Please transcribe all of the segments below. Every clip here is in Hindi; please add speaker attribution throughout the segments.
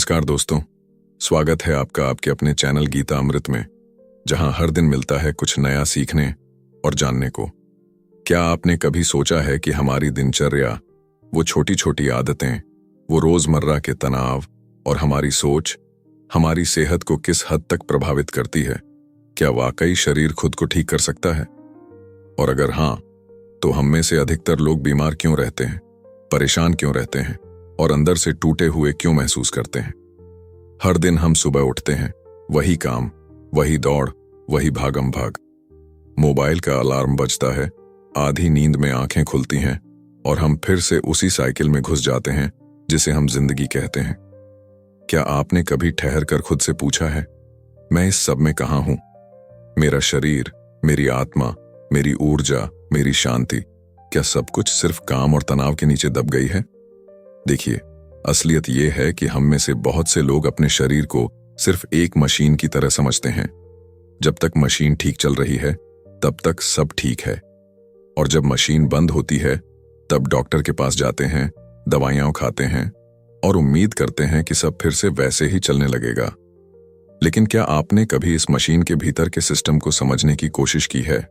Speaker 1: नमस्कार दोस्तों, स्वागत है आपका आपके अपने चैनल गीता अमृत में, जहां हर दिन मिलता है कुछ नया सीखने और जानने को। क्या आपने कभी सोचा है कि हमारी दिनचर्या, वो छोटी छोटी आदतें, वो रोजमर्रा के तनाव और हमारी सोच हमारी सेहत को किस हद तक प्रभावित करती है? क्या वाकई शरीर खुद को ठीक कर सकता है? और अगर हाँ, तो हम में से अधिकतर लोग बीमार क्यों रहते हैं, परेशान क्यों रहते हैं और अंदर से टूटे हुए क्यों महसूस करते हैं? हर दिन हम सुबह उठते हैं, वही काम, वही दौड़, वही भागम भाग। मोबाइल का अलार्म बजता है, आधी नींद में आंखें खुलती हैं और हम फिर से उसी साइकिल में घुस जाते हैं जिसे हम जिंदगी कहते हैं। क्या आपने कभी ठहर कर खुद से पूछा है, मैं इस सब में कहां हूं? मेरा शरीर, मेरी आत्मा, मेरी ऊर्जा, मेरी शांति, क्या सब कुछ सिर्फ काम और तनाव के नीचे दब गई है? देखिए, असलियत यह है कि हम में से बहुत से लोग अपने शरीर को सिर्फ एक मशीन की तरह समझते हैं। जब तक मशीन ठीक चल रही है, तब तक सब ठीक है। और जब मशीन बंद होती है, तब डॉक्टर के पास जाते हैं, दवाइयां खाते हैं और उम्मीद करते हैं कि सब फिर से वैसे ही चलने लगेगा। लेकिन क्या आपने कभी इस मशीन के भीतर के सिस्टम को समझने की कोशिश की है?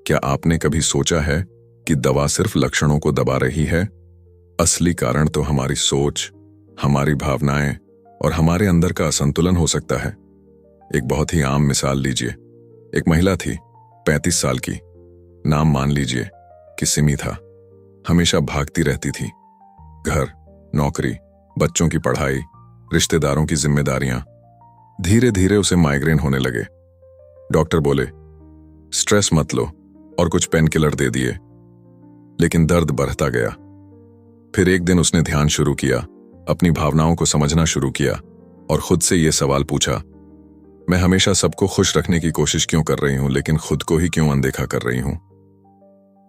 Speaker 1: क्या आपने कभी सोचा है कि दवा सिर्फ लक्षणों को दबा रही है? असली कारण तो हमारी सोच, हमारी भावनाएं और हमारे अंदर का असंतुलन हो सकता है। एक बहुत ही आम मिसाल लीजिए। एक महिला थी, 35 साल की। नाम मान लीजिए कि सिमी था। हमेशा भागती रहती थी। घर, नौकरी, बच्चों की पढ़ाई, रिश्तेदारों की जिम्मेदारियां। धीरे धीरे उसे माइग्रेन होने लगे। डॉक्टर बोले, स्ट्रेस मत लो, और कुछ पेन किलर दे दिए। लेकिन दर्द बढ़ता गया। फिर एक दिन उसने ध्यान शुरू किया, अपनी भावनाओं को समझना शुरू किया और खुद से यह सवाल पूछा, मैं हमेशा सबको खुश रखने की कोशिश क्यों कर रही हूं, लेकिन खुद को ही क्यों अनदेखा कर रही हूं?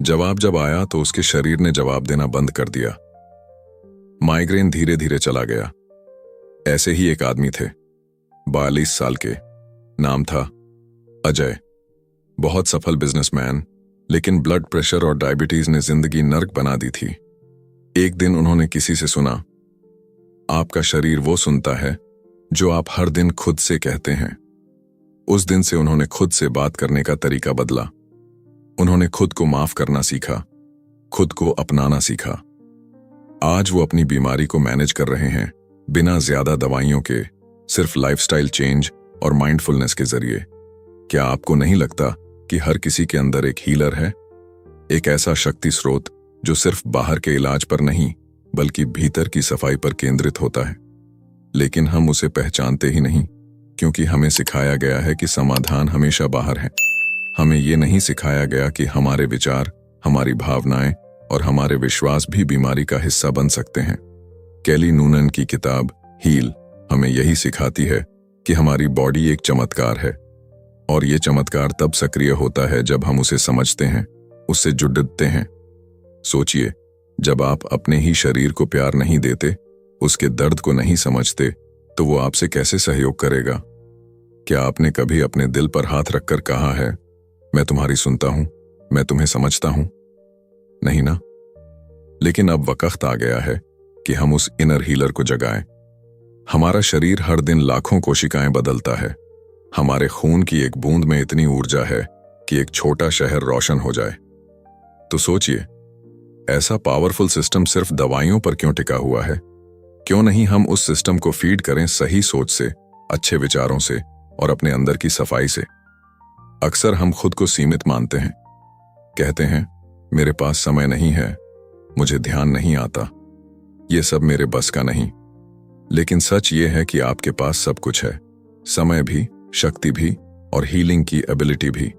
Speaker 1: जवाब जब आया तो उसके शरीर ने जवाब देना बंद कर दिया। माइग्रेन धीरे धीरे चला गया। ऐसे ही एक आदमी थे, 42 साल के। नाम था अजय। बहुत सफल बिजनेसमैन, लेकिन ब्लड प्रेशर और डायबिटीज ने जिंदगी नर्क बना दी थी। एक दिन उन्होंने किसी से सुना, आपका शरीर वो सुनता है जो आप हर दिन खुद से कहते हैं। उस दिन से उन्होंने खुद से बात करने का तरीका बदला। उन्होंने खुद को माफ करना सीखा, खुद को अपनाना सीखा। आज वो अपनी बीमारी को मैनेज कर रहे हैं, बिना ज्यादा दवाइयों के, सिर्फ लाइफस्टाइल चेंज और माइंडफुलनेस के जरिए। क्या आपको नहीं लगता कि हर किसी के अंदर एक हीलर है, एक ऐसा शक्ति स्रोत जो सिर्फ बाहर के इलाज पर नहीं, बल्कि भीतर की सफाई पर केंद्रित होता है? लेकिन हम उसे पहचानते ही नहीं, क्योंकि हमें सिखाया गया है कि समाधान हमेशा बाहर है। हमें यह नहीं सिखाया गया कि हमारे विचार, हमारी भावनाएं और हमारे विश्वास भी बीमारी का हिस्सा बन सकते हैं। कैली नूनन की किताब हील हमें यही सिखाती है कि हमारी बॉडी एक चमत्कार है, और ये चमत्कार तब सक्रिय होता है जब हम उसे समझते हैं, उससे जुड़ते हैं। सोचिए, जब आप अपने ही शरीर को प्यार नहीं देते, उसके दर्द को नहीं समझते, तो वो आपसे कैसे सहयोग करेगा? क्या आपने कभी अपने दिल पर हाथ रखकर कहा है, मैं तुम्हारी सुनता हूं, मैं तुम्हें समझता हूं? नहीं ना? लेकिन अब वक्त आ गया है कि हम उस इनर हीलर को जगाएं। हमारा शरीर हर दिन लाखों कोशिकाएं बदलता है। हमारे खून की एक बूंद में इतनी ऊर्जा है कि एक छोटा शहर रोशन हो जाए। तो सोचिए, ऐसा पावरफुल सिस्टम सिर्फ दवाइयों पर क्यों टिका हुआ है? क्यों नहीं हम उस सिस्टम को फीड करें सही सोच से, अच्छे विचारों से और अपने अंदर की सफाई से? अक्सर हम खुद को सीमित मानते हैं। कहते हैं, मेरे पास समय नहीं है, मुझे ध्यान नहीं आता, ये सब मेरे बस का नहीं। लेकिन सच ये है कि आपके पास सब कुछ है, समय भी, शक्ति भी और हीलिंग की एबिलिटी भी।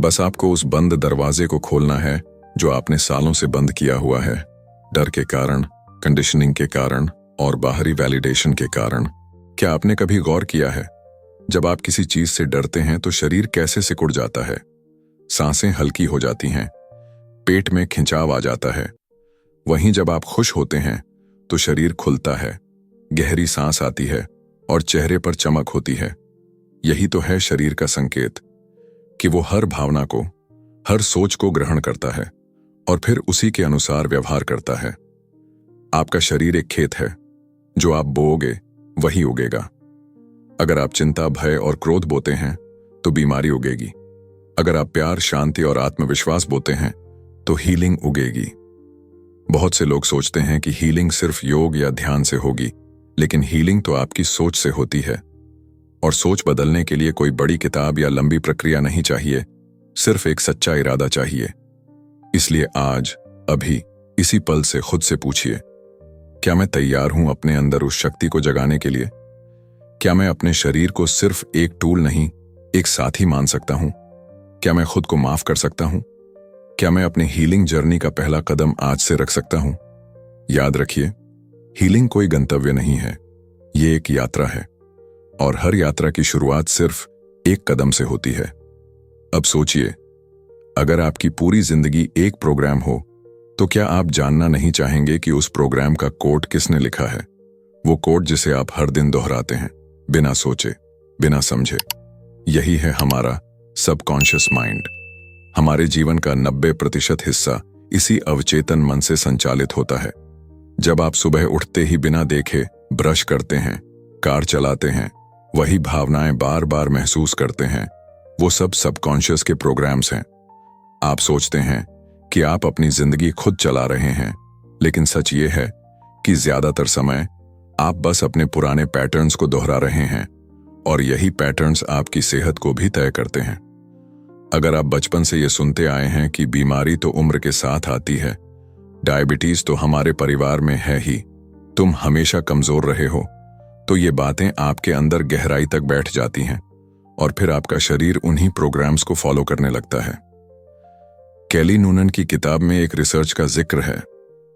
Speaker 1: बस आपको उस बंद दरवाजे को खोलना है जो आपने सालों से बंद किया हुआ है, डर के कारण, कंडीशनिंग के कारण और बाहरी वैलिडेशन के कारण। क्या आपने कभी गौर किया है, जब आप किसी चीज से डरते हैं तो शरीर कैसे सिकुड़ जाता है? सांसें हल्की हो जाती हैं, पेट में खिंचाव आ जाता है। वहीं जब आप खुश होते हैं तो शरीर खुलता है, गहरी सांस आती है और चेहरे पर चमक होती है। यही तो है शरीर का संकेत कि वो हर भावना को, हर सोच को ग्रहण करता है और फिर उसी के अनुसार व्यवहार करता है। आपका शरीर एक खेत है जो आप बोओगे, वही उगेगा। अगर आप चिंता, भय और क्रोध बोते हैं तो बीमारी उगेगी। अगर आप प्यार, शांति और आत्मविश्वास बोते हैं तो हीलिंग उगेगी। बहुत से लोग सोचते हैं कि हीलिंग सिर्फ योग या ध्यान से होगी, लेकिन हीलिंग तो आपकी सोच से होती है। और सोच बदलने के लिए कोई बड़ी किताब या लंबी प्रक्रिया नहीं चाहिए, सिर्फ एक सच्चा इरादा चाहिए। इसलिए आज, अभी, इसी पल से खुद से पूछिए, क्या मैं तैयार हूं अपने अंदर उस शक्ति को जगाने के लिए? क्या मैं अपने शरीर को सिर्फ एक टूल नहीं, एक साथी मान सकता हूं? क्या मैं खुद को माफ कर सकता हूं? क्या मैं अपने हीलिंग जर्नी का पहला कदम आज से रख सकता हूं? याद रखिए, हीलिंग कोई गंतव्य नहीं है, ये एक यात्रा है, और हर यात्रा की शुरुआत सिर्फ एक कदम से होती है। अब सोचिए, अगर आपकी पूरी जिंदगी एक प्रोग्राम हो, तो क्या आप जानना नहीं चाहेंगे कि उस प्रोग्राम का कोड किसने लिखा है? वो कोड जिसे आप हर दिन दोहराते हैं, बिना सोचे, बिना समझे। यही है हमारा सबकॉन्शियस माइंड। हमारे जीवन का 90% हिस्सा इसी अवचेतन मन से संचालित होता है। जब आप सुबह उठते ही बिना देखे ब्रश करते हैं, कार चलाते हैं, वही भावनाएं बार बार महसूस करते हैं, वो सब सबकॉन्शियस के प्रोग्राम्स हैं। आप सोचते हैं कि आप अपनी जिंदगी खुद चला रहे हैं, लेकिन सच ये है कि ज्यादातर समय आप बस अपने पुराने पैटर्न्स को दोहरा रहे हैं, और यही पैटर्न्स आपकी सेहत को भी तय करते हैं। अगर आप बचपन से ये सुनते आए हैं कि बीमारी तो उम्र के साथ आती है, डायबिटीज तो हमारे परिवार में है ही, तुम हमेशा कमजोर रहे हो, तो ये बातें आपके अंदर गहराई तक बैठ जाती हैं, और फिर आपका शरीर उन्हीं प्रोग्राम्स को फॉलो करने लगता है। कैली नूनन की किताब में एक रिसर्च का जिक्र है,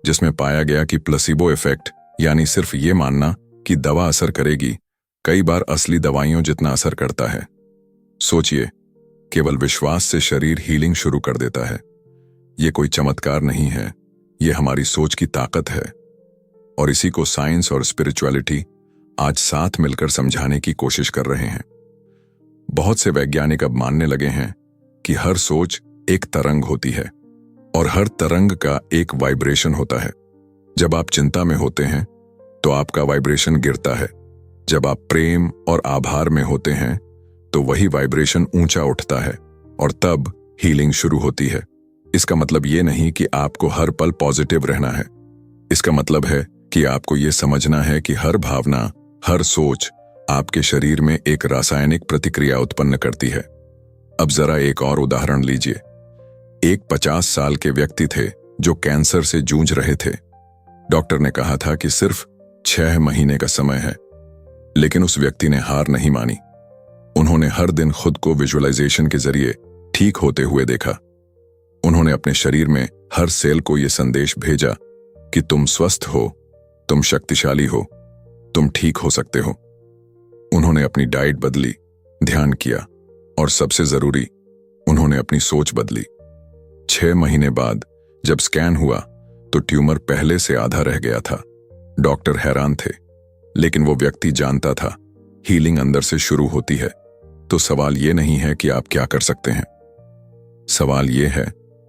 Speaker 1: जिसमें पाया गया कि प्लेसिबो इफेक्ट, यानी सिर्फ ये मानना कि दवा असर करेगी, कई बार असली दवाइयों जितना असर करता है। सोचिए, केवल विश्वास से शरीर हीलिंग शुरू कर देता है। ये कोई चमत्कार नहीं है, ये हमारी सोच की ताकत है, और इसी को साइंस और स्पिरिचुअलिटी आज साथ मिलकर समझाने की कोशिश कर रहे हैं। बहुत से वैज्ञानिक अब मानने लगे हैं कि हर सोच एक तरंग होती है, और हर तरंग का एक वाइब्रेशन होता है। जब आप चिंता में होते हैं तो आपका वाइब्रेशन गिरता है। जब आप प्रेम और आभार में होते हैं तो वही वाइब्रेशन ऊंचा उठता है, और तब हीलिंग शुरू होती है। इसका मतलब ये नहीं कि आपको हर पल पॉजिटिव रहना है। इसका मतलब है कि आपको ये समझना है कि हर भावना, हर सोच आपके शरीर में एक रासायनिक प्रतिक्रिया उत्पन्न करती है। अब जरा एक और उदाहरण लीजिए। एक 50 साल के व्यक्ति थे जो कैंसर से जूझ रहे थे। डॉक्टर ने कहा था कि सिर्फ 6 महीने का समय है, लेकिन उस व्यक्ति ने हार नहीं मानी। उन्होंने हर दिन खुद को विजुअलाइजेशन के जरिए ठीक होते हुए देखा। उन्होंने अपने शरीर में हर सेल को यह संदेश भेजा कि तुम स्वस्थ हो, तुम शक्तिशाली हो, तुम ठीक हो सकते हो। उन्होंने अपनी डाइट बदली, ध्यान किया, और सबसे जरूरी, उन्होंने अपनी सोच बदली। 6 महीने बाद जब स्कैन हुआ तो ट्यूमर पहले से आधा रह गया था। डॉक्टर हैरान थे, लेकिन वो व्यक्ति जानता था हीलिंग अंदर से शुरू होती है। तो सवाल ये नहीं है कि आप क्या कर सकते हैं, सवाल ये है,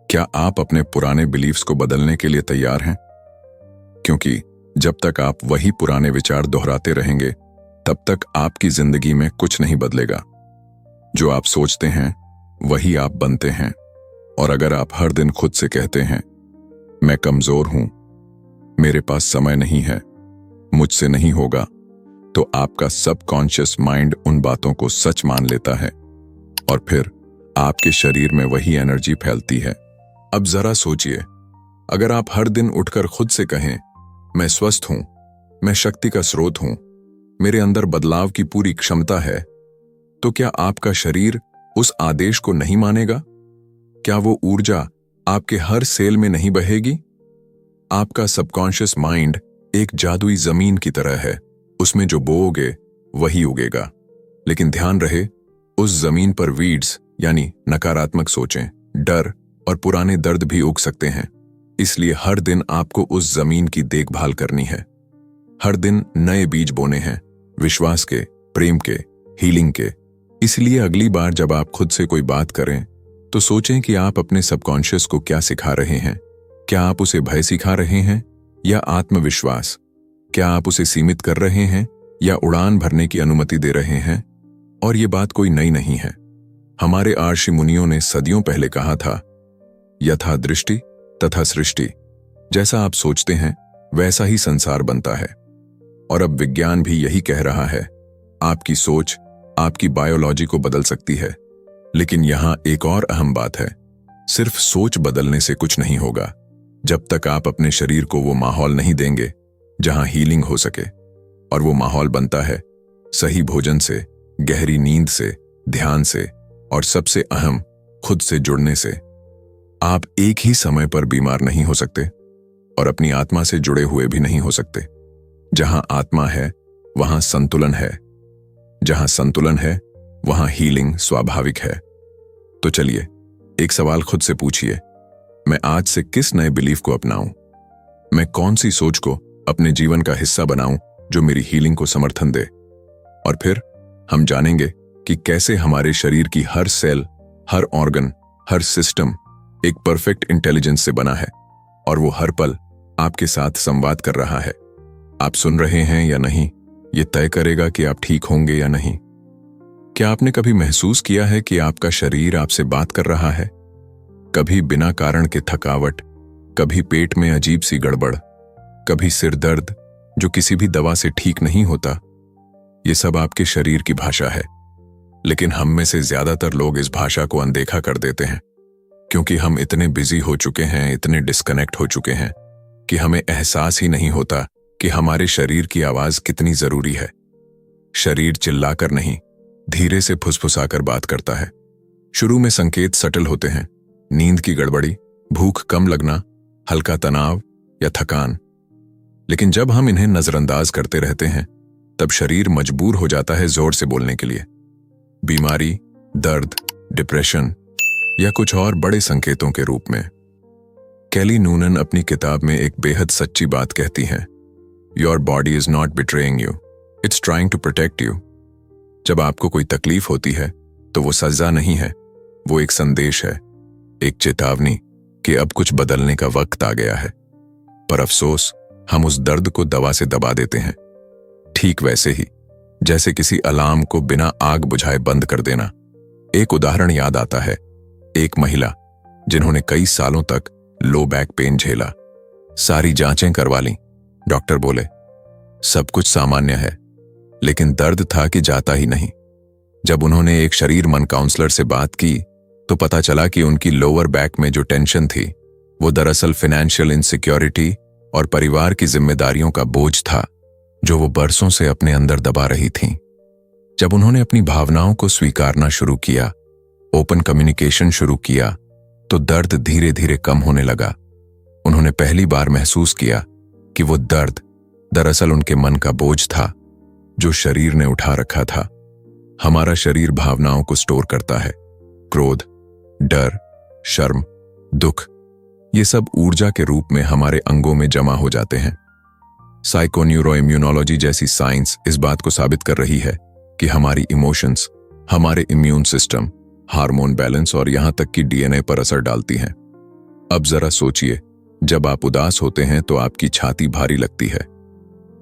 Speaker 1: क्या आप अपने पुराने बिलीफ्स को बदलने के लिए तैयार हैं? क्योंकि जब तक आप वही पुराने विचार दोहराते रहेंगे, तब तक आपकी जिंदगी में कुछ नहीं बदलेगा। जो आप सोचते हैं वही आप बनते हैं। और अगर आप हर दिन खुद से कहते हैं, मैं कमजोर हूं, मेरे पास समय नहीं है, मुझसे नहीं होगा, तो आपका सबकॉन्शियस माइंड उन बातों को सच मान लेता है, और फिर आपके शरीर में वही एनर्जी फैलती है। अब जरा सोचिए, अगर आप हर दिन उठकर खुद से कहें, मैं स्वस्थ हूं, मैं शक्ति का स्रोत हूं, मेरे अंदर बदलाव की पूरी क्षमता है, तो क्या आपका शरीर उस आदेश को नहीं मानेगा? क्या वो ऊर्जा आपके हर सेल में नहीं बहेगी? आपका सबकॉन्शियस माइंड एक जादुई जमीन की तरह है, उसमें जो बोओगे वही उगेगा। लेकिन ध्यान रहे, उस जमीन पर वीड्स यानी नकारात्मक सोचें, डर और पुराने दर्द भी उग सकते हैं। इसलिए हर दिन आपको उस जमीन की देखभाल करनी है। हर दिन नए बीज बोने हैं, विश्वास के, प्रेम के, हीलिंग के। इसलिए अगली बार जब आप खुद से कोई बात करें तो सोचें कि आप अपने सबकॉन्शियस को क्या सिखा रहे हैं। क्या आप उसे भय सिखा रहे हैं या आत्मविश्वास? क्या आप उसे सीमित कर रहे हैं या उड़ान भरने की अनुमति दे रहे हैं। और ये बात कोई नई नहीं है। हमारे ऋषि मुनियों ने सदियों पहले कहा था, यथा दृष्टि तथा सृष्टि। जैसा आप सोचते हैं वैसा ही संसार बनता है। और अब विज्ञान भी यही कह रहा है। आपकी सोच आपकी बायोलॉजी को बदल सकती है। लेकिन यहां एक और अहम बात है, सिर्फ सोच बदलने से कुछ नहीं होगा जब तक आप अपने शरीर को वो माहौल नहीं देंगे जहां हीलिंग हो सके। और वो माहौल बनता है सही भोजन से, गहरी नींद से, ध्यान से और सबसे अहम, खुद से जुड़ने से। आप एक ही समय पर बीमार नहीं हो सकते और अपनी आत्मा से जुड़े हुए भी नहीं हो सकते। जहां आत्मा है वहां संतुलन है, जहां संतुलन है वहां हीलिंग स्वाभाविक है। तो चलिए एक सवाल खुद से पूछिए, मैं आज से किस नए बिलीफ को अपनाऊं? मैं कौन सी सोच को अपने जीवन का हिस्सा बनाऊं जो मेरी हीलिंग को समर्थन दे? और फिर हम जानेंगे कि कैसे हमारे शरीर की हर सेल, हर ऑर्गन, हर सिस्टम एक परफेक्ट इंटेलिजेंस से बना है और वो हर पल आपके साथ संवाद कर रहा है। आप सुन रहे हैं या नहीं, ये तय करेगा कि आप ठीक होंगे या नहीं। क्या आपने कभी महसूस किया है कि आपका शरीर आपसे बात कर रहा है? कभी बिना कारण के थकावट, कभी पेट में अजीब सी गड़बड़, कभी सिर दर्द जो किसी भी दवा से ठीक नहीं होता। ये सब आपके शरीर की भाषा है। लेकिन हम में से ज्यादातर लोग इस भाषा को अनदेखा कर देते हैं, क्योंकि हम इतने बिजी हो चुके हैं, इतने डिस्कनेक्ट हो चुके हैं कि हमें एहसास ही नहीं होता कि हमारे शरीर की आवाज कितनी जरूरी है। शरीर चिल्लाकर नहीं, धीरे से फुसफुसाकर बात करता है। शुरू में संकेत सटल होते हैं, नींद की गड़बड़ी, भूख कम लगना, हल्का तनाव या थकान। लेकिन जब हम इन्हें नजरअंदाज करते रहते हैं तब शरीर मजबूर हो जाता है जोर से बोलने के लिए। बीमारी, दर्द, डिप्रेशन या कुछ और बड़े संकेतों के रूप में। कैली नूनन अपनी किताब में एक बेहद सच्ची बात कहती हैं, your body is not betraying you, it's trying to protect you. जब आपको कोई तकलीफ होती है तो वो सजा नहीं है, वो एक संदेश है, एक चेतावनी कि अब कुछ बदलने का वक्त आ गया है। पर अफसोस, हम उस दर्द को दवा से दबा देते हैं। ठीक वैसे ही जैसे किसी अलार्म को बिना आग बुझाए बंद कर देना। एक उदाहरण याद आता है, एक महिला जिन्होंने कई सालों तक लो बैक पेन झेला। सारी जांचें करवा लीं, डॉक्टर बोले सब कुछ सामान्य है, लेकिन दर्द था कि जाता ही नहीं। जब उन्होंने एक शरीर मन काउंसलर से बात की तो पता चला कि उनकी लोअर बैक में जो टेंशन थी वो दरअसल फाइनेंशियल इनसिक्योरिटी और परिवार की जिम्मेदारियों का बोझ था जो वो बरसों से अपने अंदर दबा रही थीं। जब उन्होंने अपनी भावनाओं को स्वीकारना शुरू किया, ओपन कम्युनिकेशन शुरू किया, तो दर्द धीरे धीरे कम होने लगा। उन्होंने पहली बार महसूस किया कि वो दर्द दरअसल उनके मन का बोझ था जो शरीर ने उठा रखा था। हमारा शरीर भावनाओं को स्टोर करता है। क्रोध, डर, शर्म, दुख, ये सब ऊर्जा के रूप में हमारे अंगों में जमा हो जाते हैं। साइकोन्यूरोइम्यूनोलॉजी जैसी साइंस इस बात को साबित कर रही है कि हमारी इमोशंस हमारे इम्यून सिस्टम, हार्मोन बैलेंस और यहां तक कि डीएनए पर असर डालती हैं। अब जरा सोचिए, जब आप उदास होते हैं तो आपकी छाती भारी लगती है,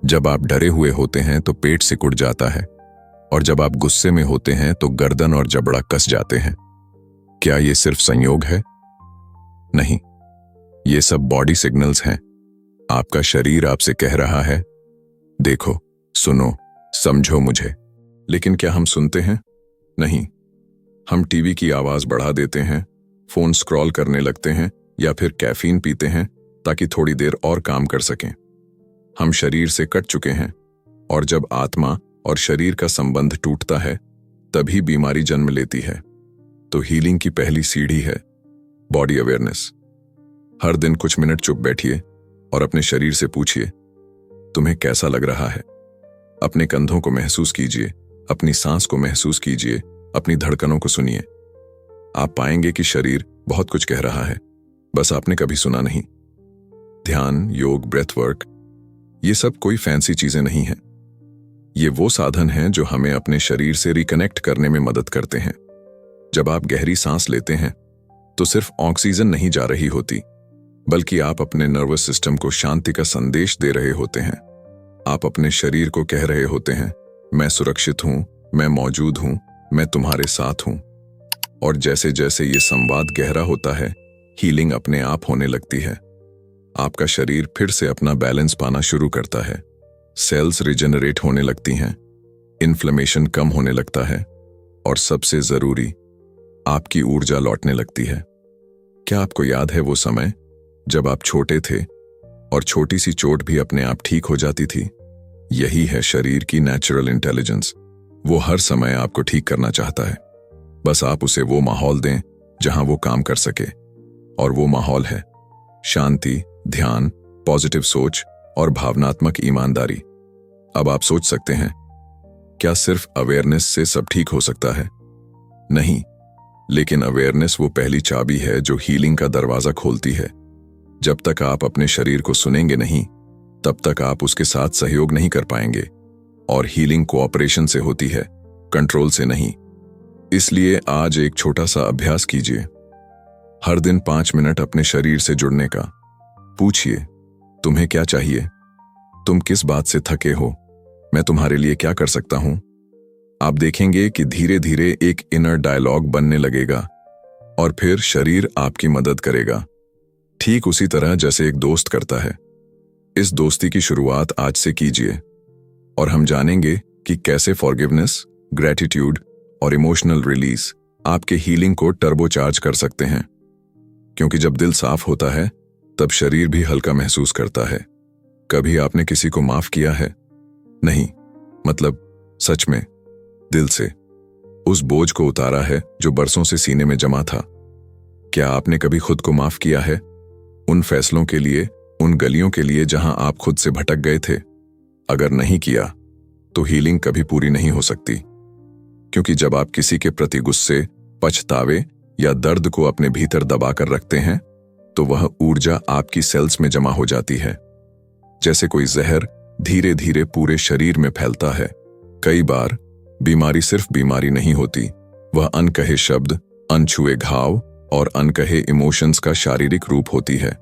Speaker 1: जब आप डरे हुए होते हैं तो पेट सिकुड़ जाता है, और जब आप गुस्से में होते हैं तो गर्दन और जबड़ा कस जाते हैं। क्या ये सिर्फ संयोग है? नहीं, ये सब बॉडी सिग्नल्स हैं। आपका शरीर आपसे कह रहा है, देखो, सुनो, समझो मुझे। लेकिन क्या हम सुनते हैं? नहीं। हम टीवी की आवाज बढ़ा देते हैं, फोन स्क्रॉल करने लगते हैं या फिर कैफीन पीते हैं ताकि थोड़ी देर और काम कर सकें। हम शरीर से कट चुके हैं, और जब आत्मा और शरीर का संबंध टूटता है तभी बीमारी जन्म लेती है। तो हीलिंग की पहली सीढ़ी है बॉडी अवेयरनेस। हर दिन कुछ मिनट चुप बैठिए और अपने शरीर से पूछिए, तुम्हें कैसा लग रहा है? अपने कंधों को महसूस कीजिए, अपनी सांस को महसूस कीजिए, अपनी धड़कनों को सुनिए। आप पाएंगे कि शरीर बहुत कुछ कह रहा है, बस आपने कभी सुना नहीं। ध्यान, योग, ब्रेथ वर्क, ये सब कोई फैंसी चीजें नहीं हैं। ये वो साधन हैं जो हमें अपने शरीर से रिकनेक्ट करने में मदद करते हैं। जब आप गहरी सांस लेते हैं तो सिर्फ ऑक्सीजन नहीं जा रही होती, बल्कि आप अपने नर्वस सिस्टम को शांति का संदेश दे रहे होते हैं। आप अपने शरीर को कह रहे होते हैं, मैं सुरक्षित हूं, मैं मौजूद हूं, मैं तुम्हारे साथ हूं। और जैसे जैसे ये संवाद गहरा होता है, हीलिंग अपने आप होने लगती है। आपका शरीर फिर से अपना बैलेंस पाना शुरू करता है, सेल्स रिजेनरेट होने लगती हैं, इन्फ्लेमेशन कम होने लगता है, और सबसे जरूरी, आपकी ऊर्जा लौटने लगती है। क्या आपको याद है वो समय जब आप छोटे थे और छोटी सी चोट भी अपने आप ठीक हो जाती थी? यही है शरीर की नेचुरल इंटेलिजेंस। वो हर समय आपको ठीक करना चाहता है, बस आप उसे वो माहौल दें जहां वो काम कर सके। और वो माहौल है शांति, ध्यान, पॉजिटिव सोच और भावनात्मक ईमानदारी। अब आप सोच सकते हैं, क्या सिर्फ अवेयरनेस से सब ठीक हो सकता है? नहीं, लेकिन अवेयरनेस वो पहली चाबी है जो हीलिंग का दरवाजा खोलती है। जब तक आप अपने शरीर को सुनेंगे नहीं, तब तक आप उसके साथ सहयोग नहीं कर पाएंगे। और हीलिंग कोऑपरेशन से होती है, कंट्रोल से नहीं। इसलिए आज एक छोटा सा अभ्यास कीजिए। हर दिन 5 मिनट अपने शरीर से जुड़ने का। पूछिए, तुम्हें क्या चाहिए? तुम किस बात से थके हो? मैं तुम्हारे लिए क्या कर सकता हूं? आप देखेंगे कि धीरे धीरे एक इनर डायलॉग बनने लगेगा और फिर शरीर आपकी मदद करेगा, ठीक उसी तरह जैसे एक दोस्त करता है। इस दोस्ती की शुरुआत आज से कीजिए और हम जानेंगे कि कैसे फॉरगिवनेस, ग्रैटिट्यूड और इमोशनल रिलीज आपके हीलिंग को टर्बोचार्ज कर सकते हैं। क्योंकि जब दिल साफ होता है, तब शरीर भी हल्का महसूस करता है। कभी आपने किसी को माफ किया है? नहीं, मतलब सच में, दिल से उस बोझ को उतारा है जो बरसों से सीने में जमा था? क्या आपने कभी खुद को माफ किया है? उन फैसलों के लिए, उन गलियों के लिए जहां आप खुद से भटक गए थे? अगर नहीं किया, तो हीलिंग कभी पूरी नहीं हो सकती। क्योंकि जब आप किसी के प्रति गुस्से, पछतावे या दर्द को अपने भीतर दबाकर रखते हैं, तो वह ऊर्जा आपकी सेल्स में जमा हो जाती है। जैसे कोई जहर धीरे धीरे पूरे शरीर में फैलता है। कई बार बीमारी सिर्फ बीमारी नहीं होती, वह अनकहे शब्द, अनछुए घाव और अनकहे इमोशंस का शारीरिक रूप होती है।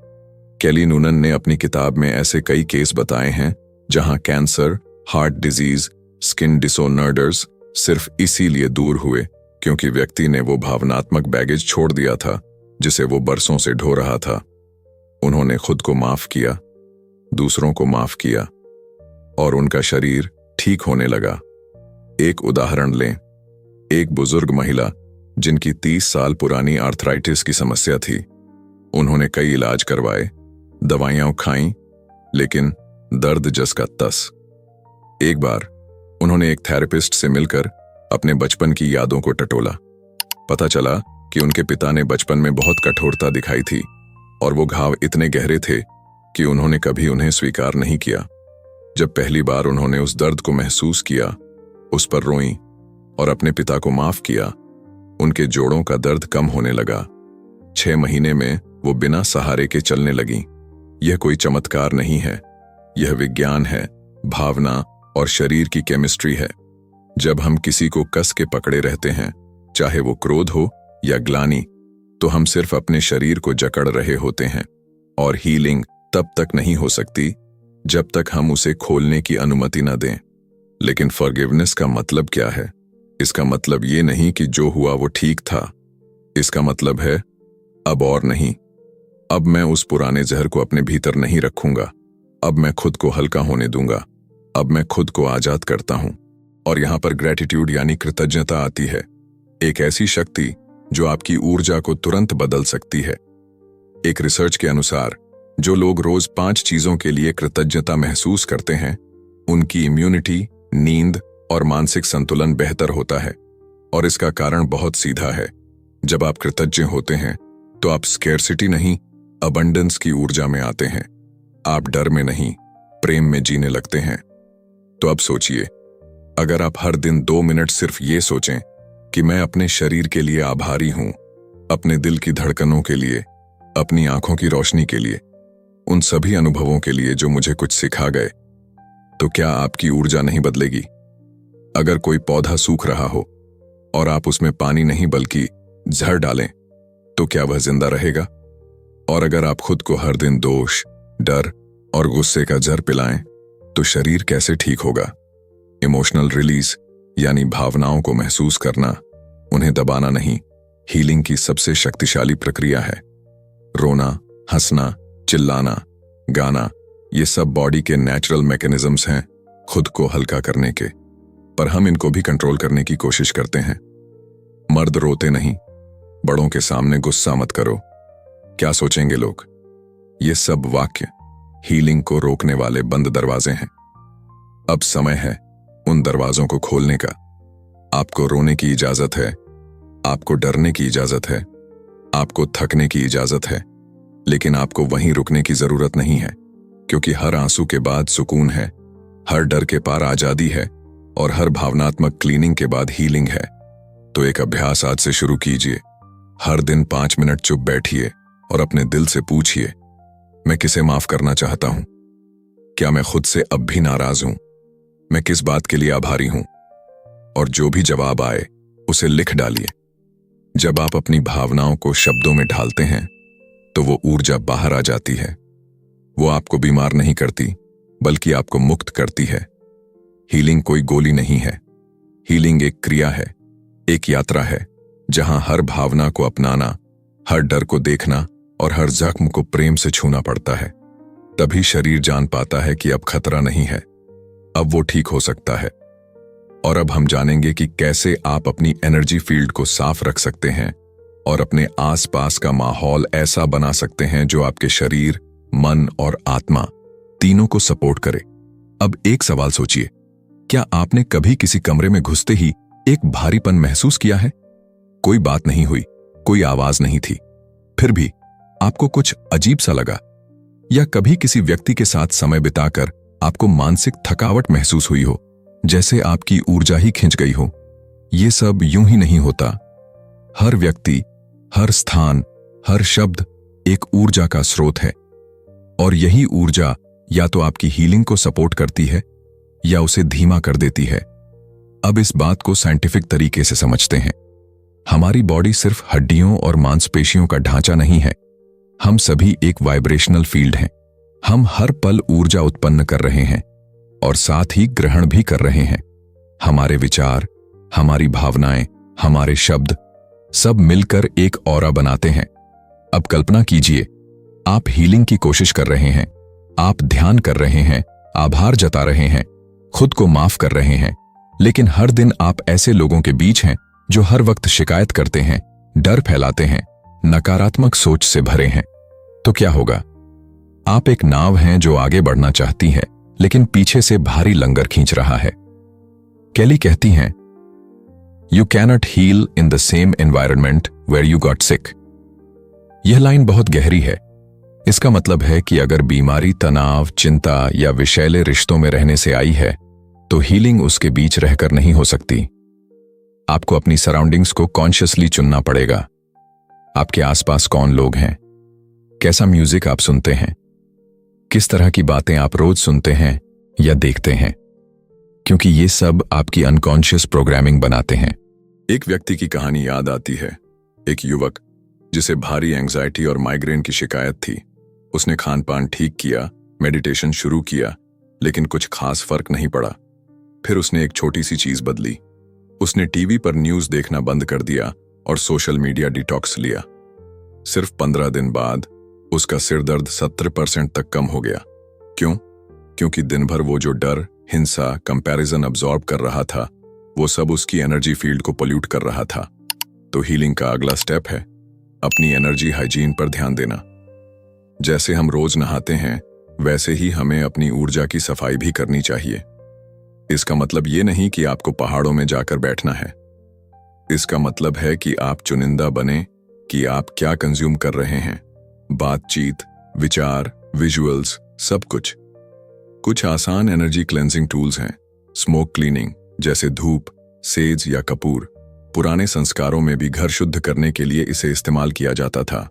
Speaker 1: केली नूनन ने अपनी किताब में ऐसे कई केस बताए हैं जहां cancer, heart disease, skin disorders सिर्फ इसीलिए दूर हुए क्योंकि व्यक्ति ने वो भावनात्मक बैगेज छोड़ दिया था जिसे वो बरसों से ढो रहा था। उन्होंने खुद को माफ किया, दूसरों को माफ किया, और उनका शरीर ठीक होने लगा। एक उदाहरण लें, एक बुजुर्ग महिला जिनकी 30 साल पुरानी आर्थराइटिस की समस्या थी। उन्होंने कई इलाज करवाए, दवाइयां खाईं, लेकिन दर्द जस का तस। एक बार उन्होंने एक थेरेपिस्ट से मिलकर अपने बचपन की यादों को टटोला। पता चला कि उनके पिता ने बचपन में बहुत कठोरता दिखाई थी और वो घाव इतने गहरे थे कि उन्होंने कभी उन्हें स्वीकार नहीं किया। जब पहली बार उन्होंने उस दर्द को महसूस किया, उस पर रोईं और अपने पिता को माफ किया, उनके जोड़ों का दर्द कम होने लगा। 6 महीने में वो बिना सहारे के चलने लगीं। यह कोई चमत्कार नहीं है, यह विज्ञान है, भावना और शरीर की केमिस्ट्री है। जब हम किसी को कस के पकड़े रहते हैं, चाहे वो क्रोध हो या ग्लानि, तो हम सिर्फ अपने शरीर को जकड़ रहे होते हैं। और हीलिंग तब तक नहीं हो सकती जब तक हम उसे खोलने की अनुमति न दें। लेकिन फॉरगिवनेस का मतलब क्या है? इसका मतलब ये नहीं कि जो हुआ वो ठीक था। इसका मतलब है, अब और नहीं। अब मैं उस पुराने जहर को अपने भीतर नहीं रखूंगा। अब मैं खुद को हल्का होने दूंगा। अब मैं खुद को आजाद करता हूं। और यहां पर ग्रैटिट्यूड यानी कृतज्ञता आती है, एक ऐसी शक्ति जो आपकी ऊर्जा को तुरंत बदल सकती है। एक रिसर्च के अनुसार जो लोग रोज 5 चीजों के लिए कृतज्ञता महसूस करते हैं, उनकी इम्यूनिटी, नींद और मानसिक संतुलन बेहतर होता है। और इसका कारण बहुत सीधा है। जब आप कृतज्ञ होते हैं तो आप स्केर्सिटी नहीं, अबंडेंस की ऊर्जा में आते हैं। आप डर में नहीं, प्रेम में जीने लगते हैं। तो अब सोचिए, अगर आप हर दिन 2 मिनट सिर्फ ये सोचें कि मैं अपने शरीर के लिए आभारी हूं, अपने दिल की धड़कनों के लिए, अपनी आंखों की रोशनी के लिए, उन सभी अनुभवों के लिए जो मुझे कुछ सिखा गए, तो क्या आपकी ऊर्जा नहीं बदलेगी? अगर कोई पौधा सूख रहा हो और आप उसमें पानी नहीं बल्कि जहर डालें, तो क्या वह जिंदा रहेगा? और अगर आप खुद को हर दिन दोष, डर और गुस्से का जहर पिलाएं, तो शरीर कैसे ठीक होगा? इमोशनल रिलीज यानी भावनाओं को महसूस करना, उन्हें दबाना नहीं, हीलिंग की सबसे शक्तिशाली प्रक्रिया है। रोना, हंसना, चिल्लाना, गाना, ये सब बॉडी के नेचुरल मैकेनिज्म्स हैं खुद को हल्का करने के, पर हम इनको भी कंट्रोल करने की कोशिश करते हैं। मर्द रोते नहीं, बड़ों के सामने गुस्सा मत करो, क्या सोचेंगे लोग? ये सब वाक्य हीलिंग को रोकने वाले बंद दरवाजे हैं। अब समय है उन दरवाजों को खोलने का। आपको रोने की इजाजत है, आपको डरने की इजाजत है, आपको थकने की इजाजत है, लेकिन आपको वहीं रुकने की जरूरत नहीं है, क्योंकि हर आंसू के बाद सुकून है, हर डर के पार आजादी है और हर भावनात्मक क्लीनिंग के बाद हीलिंग है। तो एक अभ्यास आज से शुरू कीजिए। हर दिन 5 मिनट चुप बैठिए और अपने दिल से पूछिए, मैं किसे माफ करना चाहता हूं? क्या मैं खुद से अब भी नाराज हूं? मैं किस बात के लिए आभारी हूं? और जो भी जवाब आए उसे लिख डालिए। जब आप अपनी भावनाओं को शब्दों में ढालते हैं तो वो ऊर्जा बाहर आ जाती है। वो आपको बीमार नहीं करती, बल्कि आपको मुक्त करती है। हीलिंग कोई गोली नहीं है, हीलिंग एक क्रिया है, एक यात्रा है, जहां हर भावना को अपनाना, हर डर को देखना और हर जख्म को प्रेम से छूना पड़ता है। तभी शरीर जान पाता है कि अब खतरा नहीं है, अब वो ठीक हो सकता है। और अब हम जानेंगे कि कैसे आप अपनी एनर्जी फील्ड को साफ रख सकते हैं और अपने आसपास का माहौल ऐसा बना सकते हैं जो आपके शरीर, मन और आत्मा तीनों को सपोर्ट करे। अब एक सवाल सोचिए, क्या आपने कभी किसी कमरे में घुसते ही एक भारीपन महसूस किया है? कोई बात नहीं हुई, कोई आवाज नहीं थी, फिर भी आपको कुछ अजीब सा लगा? या कभी किसी व्यक्ति के साथ समय बिताकर आपको मानसिक थकावट महसूस हुई हो, जैसे आपकी ऊर्जा ही खिंच गई हो? ये सब यूं ही नहीं होता। हर व्यक्ति, हर स्थान, हर शब्द एक ऊर्जा का स्रोत है, और यही ऊर्जा या तो आपकी हीलिंग को सपोर्ट करती है या उसे धीमा कर देती है। अब इस बात को साइंटिफिक तरीके से समझते हैं। हमारी बॉडी सिर्फ हड्डियों और मांसपेशियों का ढांचा नहीं है, हम सभी एक वाइब्रेशनल फील्ड हैं। हम हर पल ऊर्जा उत्पन्न कर रहे हैं और साथ ही ग्रहण भी कर रहे हैं। हमारे विचार, हमारी भावनाएं, हमारे शब्द सब मिलकर एक ऑरा बनाते हैं। अब कल्पना कीजिए, आप हीलिंग की कोशिश कर रहे हैं, आप ध्यान कर रहे हैं, आभार जता रहे हैं, खुद को माफ कर रहे हैं, लेकिन हर दिन आप ऐसे लोगों के बीच हैं जो हर वक्त शिकायत करते हैं, डर फैलाते हैं, नकारात्मक सोच से भरे हैं। तो क्या होगा? आप एक नाव हैं जो आगे बढ़ना चाहती है, लेकिन पीछे से भारी लंगर खींच रहा है। केली कहती हैं, you cannot heal in the same environment where you got sick. यह लाइन बहुत गहरी है। इसका मतलब है कि अगर बीमारी तनाव, चिंता या विषैले रिश्तों में रहने से आई है, तो हीलिंग उसके बीच रहकर नहीं हो सकती। आपको अपनी सराउंडिंग्स को कॉन्शियसली चुनना पड़ेगा। आपके आसपास कौन लोग हैं, कैसा म्यूजिक आप सुनते हैं, किस तरह की बातें आप रोज सुनते हैं या देखते हैं, क्योंकि ये सब आपकी अनकॉन्शियस प्रोग्रामिंग बनाते हैं। एक व्यक्ति की कहानी याद आती है। एक युवक जिसे भारी एंग्जाइटी और माइग्रेन की शिकायत थी। उसने खान पान ठीक किया, मेडिटेशन शुरू किया, लेकिन कुछ खास फर्क नहीं पड़ा। फिर उसने एक छोटी सी चीज बदली। उसने टीवी पर न्यूज देखना बंद कर दिया और सोशल मीडिया डिटॉक्स लिया। सिर्फ 15 दिन बाद उसका सिर दर्द 70% तक कम हो गया। क्यों? क्योंकि दिन भर वो जो डर, हिंसा, कंपैरिजन अब्सॉर्ब कर रहा था, वो सब उसकी एनर्जी फील्ड को पोल्यूट कर रहा था। तो हीलिंग का अगला स्टेप है अपनी एनर्जी हाइजीन पर ध्यान देना। जैसे हम रोज नहाते हैं, वैसे ही हमें अपनी ऊर्जा की सफाई भी करनी चाहिए। इसका मतलब ये नहीं कि आपको पहाड़ों में जाकर बैठना है। इसका मतलब है कि आप चुनिंदा बने कि आप क्या कंज्यूम कर रहे हैं। बातचीत, विचार, विजुअल्स, सब कुछ। कुछ आसान एनर्जी क्लेंजिंग टूल्स हैं। स्मोक क्लीनिंग, जैसे धूप, सेज या कपूर। पुराने संस्कारों में भी घर शुद्ध करने के लिए इसे इस्तेमाल किया जाता था।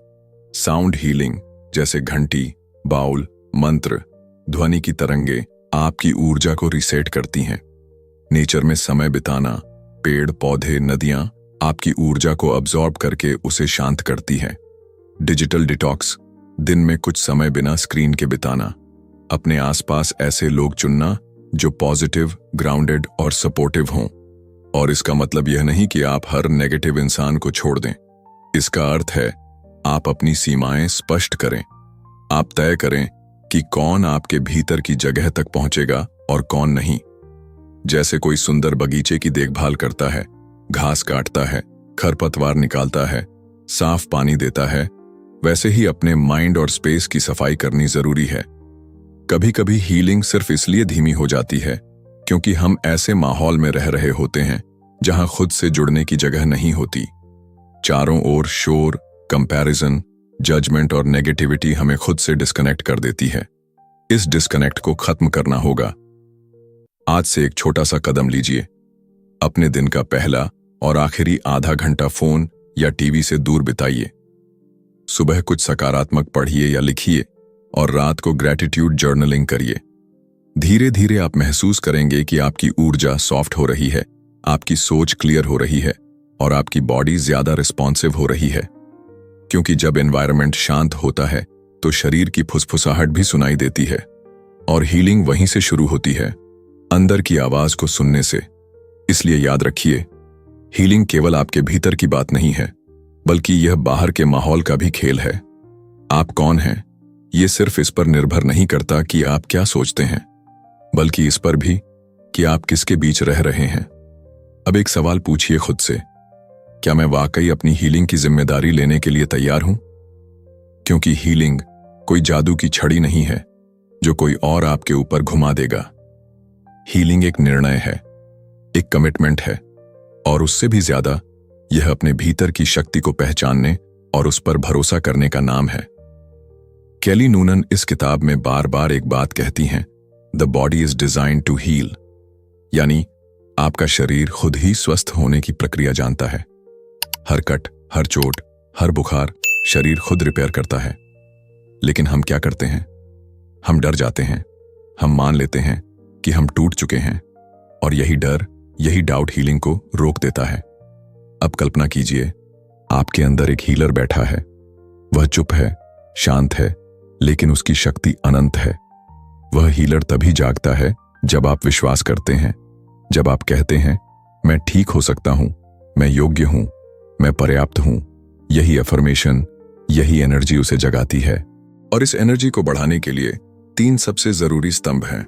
Speaker 1: साउंड हीलिंग, जैसे घंटी, बाउल, मंत्र, ध्वनि की तरंगे आपकी ऊर्जा को रीसेट करती हैं। नेचर में समय बिताना, पेड़ पौधे, नदियां आपकी ऊर्जा को अब्सॉर्ब करके उसे शांत करती हैं। डिजिटल डिटॉक्स, दिन में कुछ समय बिना स्क्रीन के बिताना। अपने आसपास ऐसे लोग चुनना जो पॉजिटिव, ग्राउंडेड और सपोर्टिव हों। और इसका मतलब यह नहीं कि आप हर नेगेटिव इंसान को छोड़ दें। इसका अर्थ है आप अपनी सीमाएं स्पष्ट करें। आप तय करें कि कौन आपके भीतर की जगह तक पहुंचेगा और कौन नहीं। जैसे कोई सुंदर बगीचे की देखभाल करता है, घास काटता है, खरपतवार निकालता है, साफ पानी देता है, वैसे ही अपने माइंड और स्पेस की सफाई करनी जरूरी है। कभी कभी हीलिंग सिर्फ इसलिए धीमी हो जाती है क्योंकि हम ऐसे माहौल में रह रहे होते हैं जहां खुद से जुड़ने की जगह नहीं होती। चारों ओर शोर, कंपैरिजन, जजमेंट और नेगेटिविटी हमें खुद से डिस्कनेक्ट कर देती है। इस डिस्कनेक्ट को खत्म करना होगा। आज से एक छोटा सा कदम लीजिए। अपने दिन का पहला और आखिरी आधा घंटा फोन या टीवी से दूर बिताइए। सुबह कुछ सकारात्मक पढ़िए या लिखिए और रात को ग्रैटिट्यूड जर्नलिंग करिए। धीरे धीरे आप महसूस करेंगे कि आपकी ऊर्जा सॉफ्ट हो रही है, आपकी सोच क्लियर हो रही है और आपकी बॉडी ज्यादा रिस्पॉन्सिव हो रही है। क्योंकि जब एनवायरनमेंट शांत होता है तो शरीर की फुसफुसाहट भी सुनाई देती है और हीलिंग वहीं से शुरू होती है, अंदर की आवाज को सुनने से। इसलिए याद रखिए, हीलिंग केवल आपके भीतर की बात नहीं है, बल्कि यह बाहर के माहौल का भी खेल है। आप कौन हैं, ये सिर्फ इस पर निर्भर नहीं करता कि आप क्या सोचते हैं, बल्कि इस पर भी कि आप किसके बीच रह रहे हैं। अब एक सवाल पूछिए खुद से, क्या मैं वाकई अपनी हीलिंग की जिम्मेदारी लेने के लिए तैयार हूं? क्योंकि हीलिंग कोई जादू की छड़ी नहीं है जो कोई और आपके ऊपर घुमा देगा। हीलिंग एक निर्णय है, एक कमिटमेंट है, और उससे भी ज्यादा यह अपने भीतर की शक्ति को पहचानने और उस पर भरोसा करने का नाम है। केली नूनन इस किताब में बार बार एक बात कहती हैं, the body is designed to heal, यानी आपका शरीर खुद ही स्वस्थ होने की प्रक्रिया जानता है। हर कट, हर चोट, हर बुखार शरीर खुद रिपेयर करता है। लेकिन हम क्या करते हैं? हम डर जाते हैं। हम मान लेते हैं कि हम टूट चुके हैं, और यही डर, यही डाउट हीलिंग को रोक देता है। अब कल्पना कीजिए, आपके अंदर एक हीलर बैठा है। वह चुप है, शांत है, लेकिन उसकी शक्ति अनंत है। वह हीलर तभी जागता है जब आप विश्वास करते हैं, जब आप कहते हैं, मैं ठीक हो सकता हूं, मैं योग्य हूं, मैं पर्याप्त हूं। यही अफर्मेशन, यही एनर्जी उसे जगाती है। और इस एनर्जी को बढ़ाने के लिए 3 सबसे जरूरी स्तंभ हैं।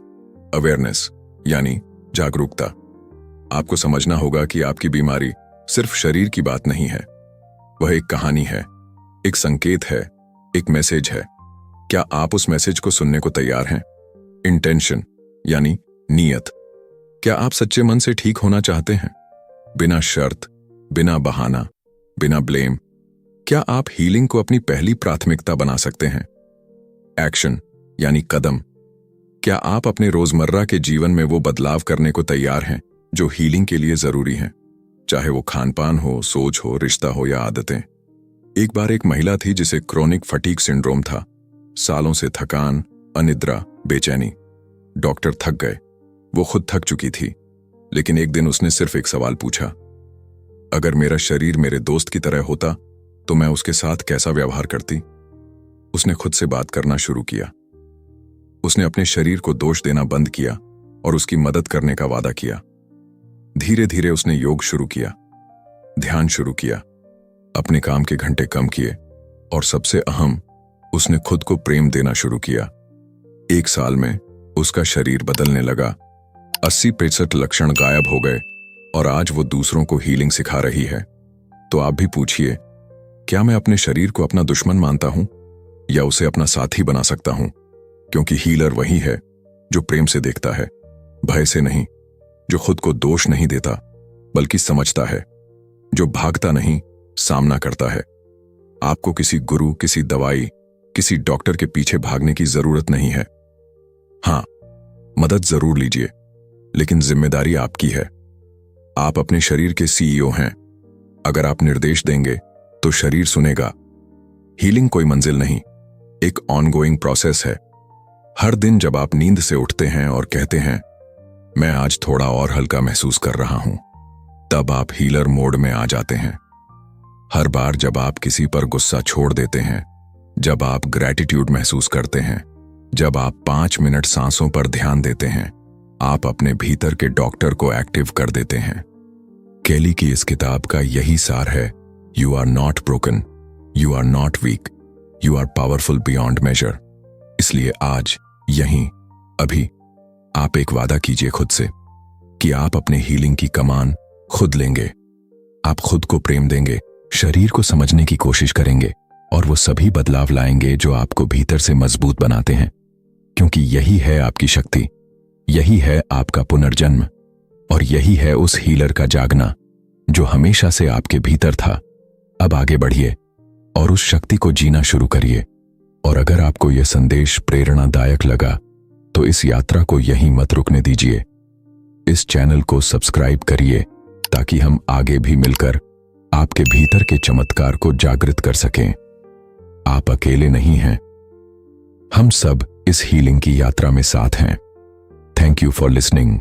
Speaker 1: अवेयरनेस, यानी जागरूकता। आपको समझना होगा कि आपकी बीमारी सिर्फ शरीर की बात नहीं है, वह एक कहानी है, एक संकेत है, एक मैसेज है। क्या आप उस मैसेज को सुनने को तैयार हैं? इंटेंशन, यानी नीयत। क्या आप सच्चे मन से ठीक होना चाहते हैं? बिना शर्त, बिना बहाना, बिना ब्लेम। क्या आप हीलिंग को अपनी पहली प्राथमिकता बना सकते हैं? एक्शन, यानी कदम। क्या आप अपने रोजमर्रा के जीवन में वो बदलाव करने को तैयार हैं जो हीलिंग के लिए जरूरी हैं? चाहे वो खानपान हो, सोच हो, रिश्ता हो या आदतें। एक बार एक महिला थी जिसे क्रोनिक फटीग सिंड्रोम था। सालों से थकान, अनिद्रा, बेचैनी। डॉक्टर थक गए, वो खुद थक चुकी थी। लेकिन एक दिन उसने सिर्फ एक सवाल पूछा, अगर मेरा शरीर मेरे दोस्त की तरह होता तो मैं उसके साथ कैसा व्यवहार करती? उसने खुद से बात करना शुरू किया। उसने अपने शरीर को दोष देना बंद किया और उसकी मदद करने का वादा किया। धीरे धीरे उसने योग शुरू किया, ध्यान शुरू किया, अपने काम के घंटे कम किए और सबसे अहम, उसने खुद को प्रेम देना शुरू किया। 1 साल में उसका शरीर बदलने लगा। 80% लक्षण गायब हो गए और आज वो दूसरों को हीलिंग सिखा रही है। तो आप भी पूछिए, क्या मैं अपने शरीर को अपना दुश्मन मानता हूं या उसे अपना साथी बना सकता हूं? क्योंकि हीलर वही है जो प्रेम से देखता है, भय से नहीं, जो खुद को दोष नहीं देता बल्कि समझता है, जो भागता नहीं, सामना करता है। आपको किसी गुरु, किसी दवाई, किसी डॉक्टर के पीछे भागने की जरूरत नहीं है। हां, मदद जरूर लीजिए, लेकिन जिम्मेदारी आपकी है। आप अपने शरीर के सीईओ हैं। अगर आप निर्देश देंगे तो शरीर सुनेगा। हीलिंग कोई मंजिल नहीं, एक ऑनगोइंग प्रोसेस है। हर दिन जब आप नींद से उठते हैं और कहते हैं, मैं आज थोड़ा और हल्का महसूस कर रहा हूं, तब आप हीलर मोड में आ जाते हैं। हर बार जब आप किसी पर गुस्सा छोड़ देते हैं, जब आप ग्रैटिट्यूड महसूस करते हैं, जब आप 5 मिनट सांसों पर ध्यान देते हैं, आप अपने भीतर के डॉक्टर को एक्टिव कर देते हैं। केली की इस किताब का यही सार है, you are not broken, you are not weak, you are powerful beyond measure. इसलिए आज, यहीं, अभी, आप एक वादा कीजिए खुद से कि आप अपने हीलिंग की कमान खुद लेंगे। आप खुद को प्रेम देंगे, शरीर को समझने की कोशिश करेंगे और वो सभी बदलाव लाएंगे जो आपको भीतर से मजबूत बनाते हैं। क्योंकि यही है आपकी शक्ति, यही है आपका पुनर्जन्म और यही है उस हीलर का जागना जो हमेशा से आपके भीतर था। अब आगे बढ़िए और उस शक्ति को जीना शुरू करिए। और अगर आपको यह संदेश प्रेरणादायक लगा तो इस यात्रा को यहीं मत रुकने दीजिए। इस चैनल को सब्सक्राइब करिए ताकि हम आगे भी मिलकर आपके भीतर के चमत्कार को जागृत कर सकें। आप अकेले नहीं हैं, हम सब इस हीलिंग की यात्रा में साथ हैं। Thank you for listening.